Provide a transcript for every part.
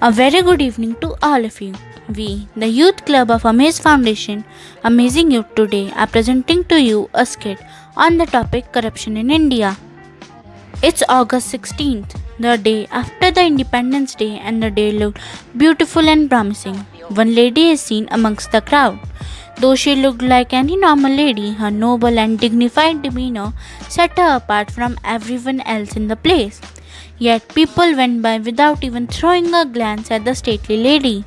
A very good evening to all of you. We, the Youth Club of Amaze Foundation, Amazing Youth today, are presenting to you a skit on the topic corruption in India. It's August 16th, the day after the Independence Day, and the day looked beautiful and promising. One lady is seen amongst the crowd. Though she looked like any normal lady, her noble and dignified demeanor set her apart from everyone else in the place. Yet people went by without even throwing a glance at the stately lady.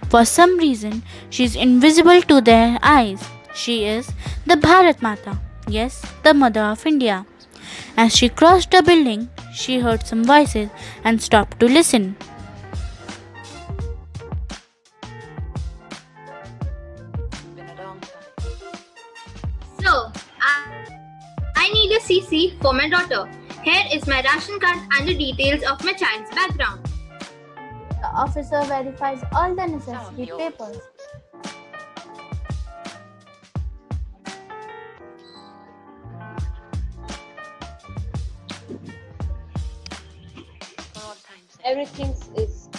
For some reason, she is invisible to their eyes. She is the Bharat Mata, yes, the Mother of India. As she crossed the building, she heard some voices and stopped to listen. So, I need a CC for my daughter. Here is my ration card and the details of my child's background. The officer verifies all the necessary papers. Everything is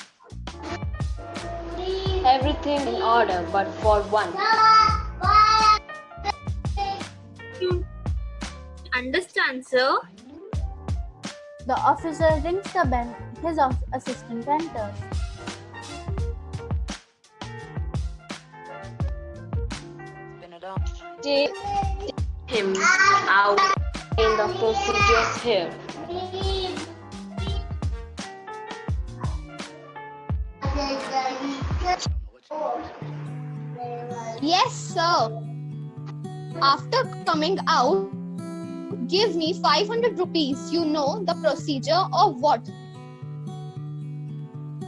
everything in order, but for one. You understand, sir? The officer rings the bell. His assistant enters. Take him out in the procedures here. Yes, sir. After coming out, give me 500 rupees. You know the procedure of what?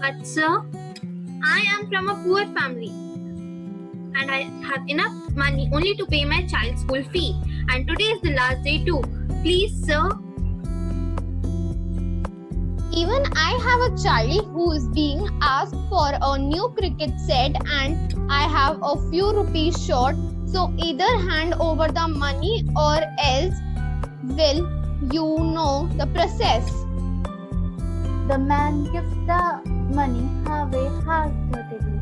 But, sir, I am from a poor family and I have enough money only to pay my child's school fee. And today is the last day, too. Please, sir. Even I have a child who is being asked for a new cricket set and I have a few rupees short. So either hand over the money or else will you know the process. The man gives the money away half-heartedly.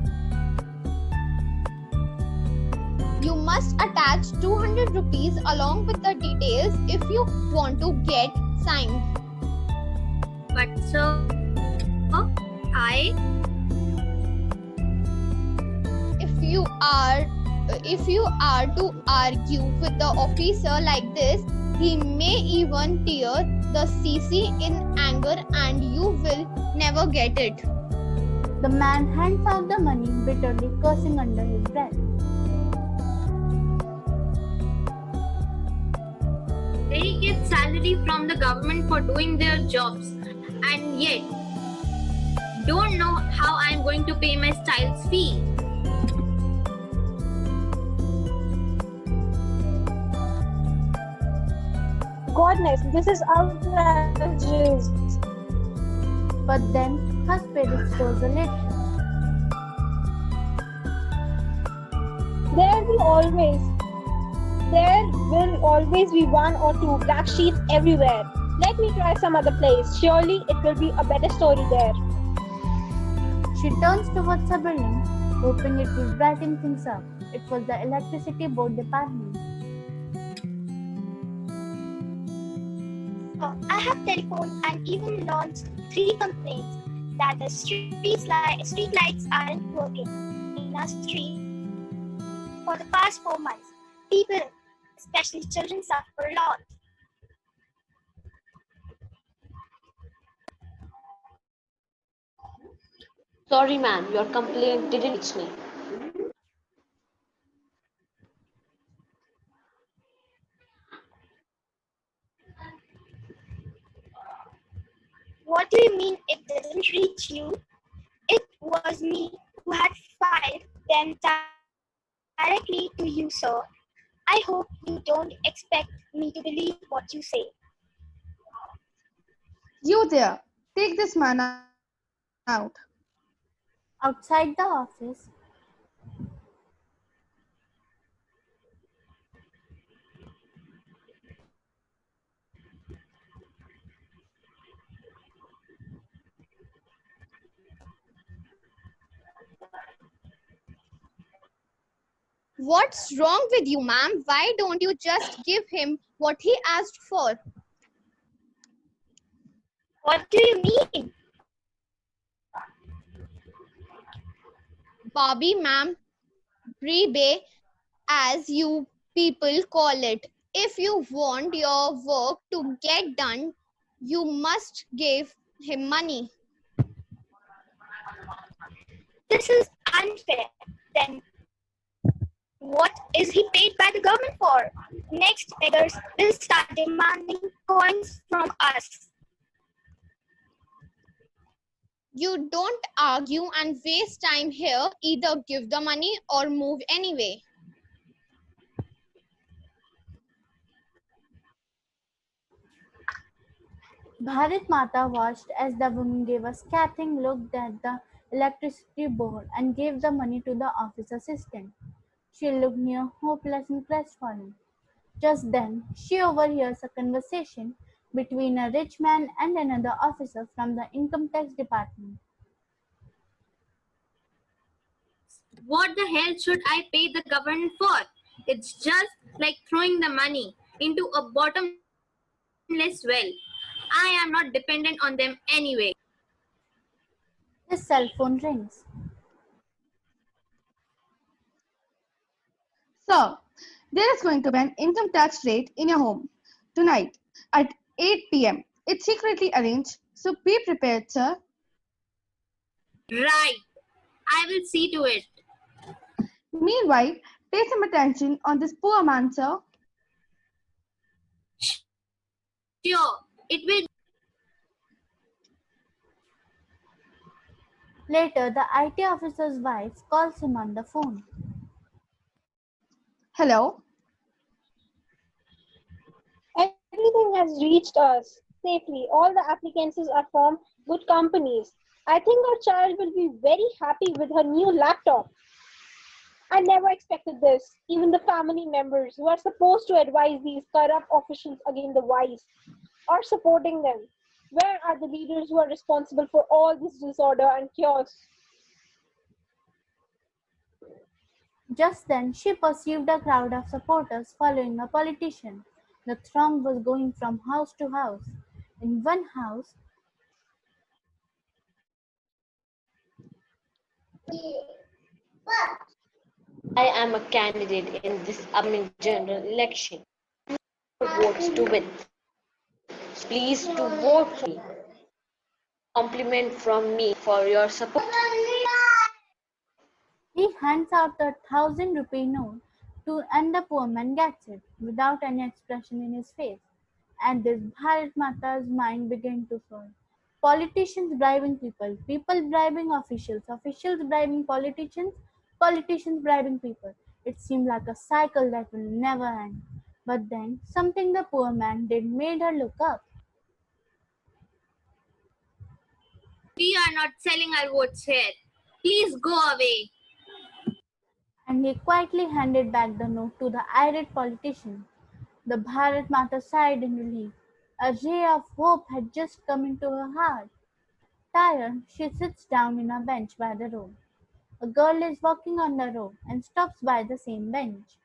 You must attach 200 rupees along with the details if you want to get signed. But, sir, If you are to argue with the officer like this, he may even tear the CC in anger and you will never get it. The man hands out the money, bitterly cursing under his breath. they get salary from the government for doing their jobs and yet don't know how I am going to pay my child's fee. Godness, this is outrageous. But then her spirit rose a little. There will always be one or two black sheets everywhere. Let me try some other place. Surely it will be a better story there. She turns towards the building, hoping it will brighten things up. It was the electricity board department. I have telephoned and even launched 3 complaints that the street lights aren't working in our street for the past 4 months. People, especially children, suffer a lot. Sorry, ma'am, your complaint didn't reach me. What do you mean it didn't reach you? It was me who had filed them directly to you, sir. I hope you don't expect me to believe what you say. You there, take this man out. Outside the office, What's wrong with you, ma'am? Why don't you just give him what he asked for? What do you mean? Bobby, ma'am, rebate, as you people call it. If you want your work to get done, you must give him money. This is unfair. Then what is he paid by the government for? Next, beggars will start demanding coins from us. You don't argue and waste time here. Either give the money or move anyway. Bharat Mata watched as the woman gave a scathing look at the electricity board and gave the money to the office assistant. She looked near hopeless and crestfallen. Just then, she overhears a conversation between a rich man and another officer from the income tax department. What the hell should I pay the government for? It's just like throwing the money into a bottomless well. I am not dependent on them anyway. His cell phone rings. Sir, there is going to be an income tax raid in your home tonight at 8 p.m. It's secretly arranged, so be prepared, sir. Right. I will see to it. Meanwhile, pay some attention on this poor man, sir. Sure. It will. Later, the IT officer's wife calls him on the phone. Hello? Everything has reached us safely. All the applicants are from good companies. I think our child will be very happy with her new laptop. I never expected this. Even the family members who are supposed to advise these corrupt officials against the wise are supporting them. Where are the leaders who are responsible for all this disorder and chaos? Just then, she perceived a crowd of supporters following a politician. The throng was going from house to house. In one house, I am a candidate in this upcoming general election. Votes to win. So please to vote for me. Compliment from me for your support. he hands out a 1,000 rupee note and the poor man gets it without any expression in his face. At this, Bharat Mata's mind began to swirl. Politicians bribing people, people bribing officials, officials bribing politicians, politicians bribing people. It seemed like a cycle that will never end. But then something the poor man did made her look up. We are not selling our votes here. Please go away. And he quietly handed back the note to the irate politician. The Bharat Mata sighed in relief. A ray of hope had just come into her heart. Tired, she sits down in a bench by the road. A girl is walking on the road and stops by the same bench.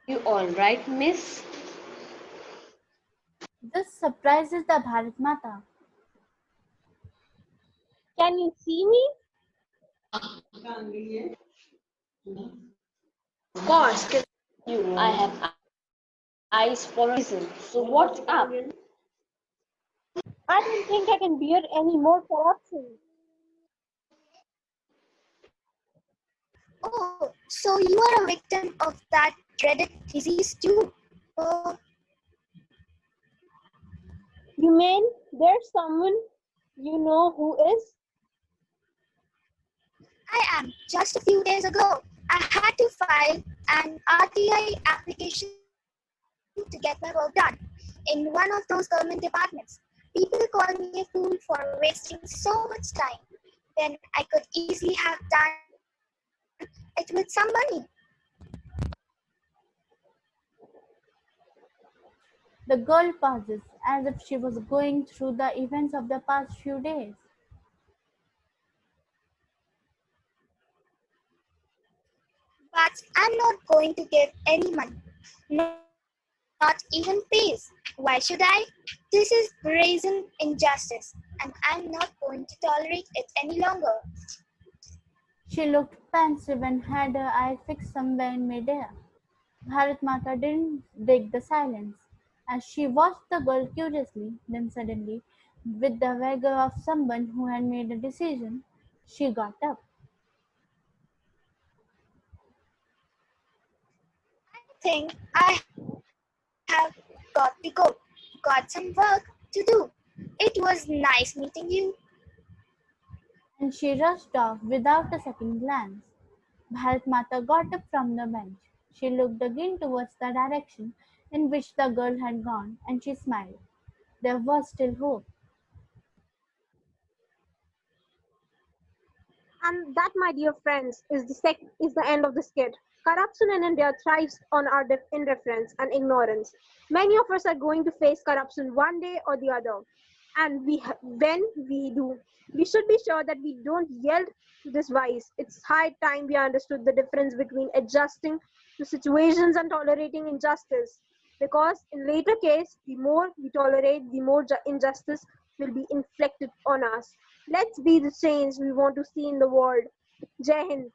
You all right, miss? This surprises the Bharat Mata. Can you see me? Of course, can you. I have eyes for a reason. So what's up? I don't think I can bear any more corruption. Oh, so you are a victim of that dreaded disease too? Oh, You mean there's someone you know who is? I am. Just a few days ago, I had to file an RTI application to get my work done in one of those government departments. People call me a fool for wasting so much time when I could easily have done it with some money. The girl pauses, as if she was going through the events of the past few days. But I'm not going to give any money, not even peace. Why should I? This is brazen injustice, and I'm not going to tolerate it any longer. She looked pensive and had her eye fixed somewhere in midair. Bharat Mata didn't break the silence. As she watched the girl curiously, then suddenly, with the vigor of someone who had made a decision, she got up. I think I have got to go. Got some work to do. It was nice meeting you. And she rushed off without a second glance. Bharat Mata got up from the bench. She looked again towards the direction in which the girl had gone, and she smiled. There was still hope. And that, my dear friends, is the end of the skit. Corruption in India thrives on our indifference and ignorance. Many of us are going to face corruption one day or the other, and when we do, we should be sure that we don't yield to this vice. It's high time we understood the difference between adjusting to situations and tolerating injustice. Because in later case, the more we tolerate, the more injustice will be inflicted on us. Let's be the change we want to see in the world. Jai Hind.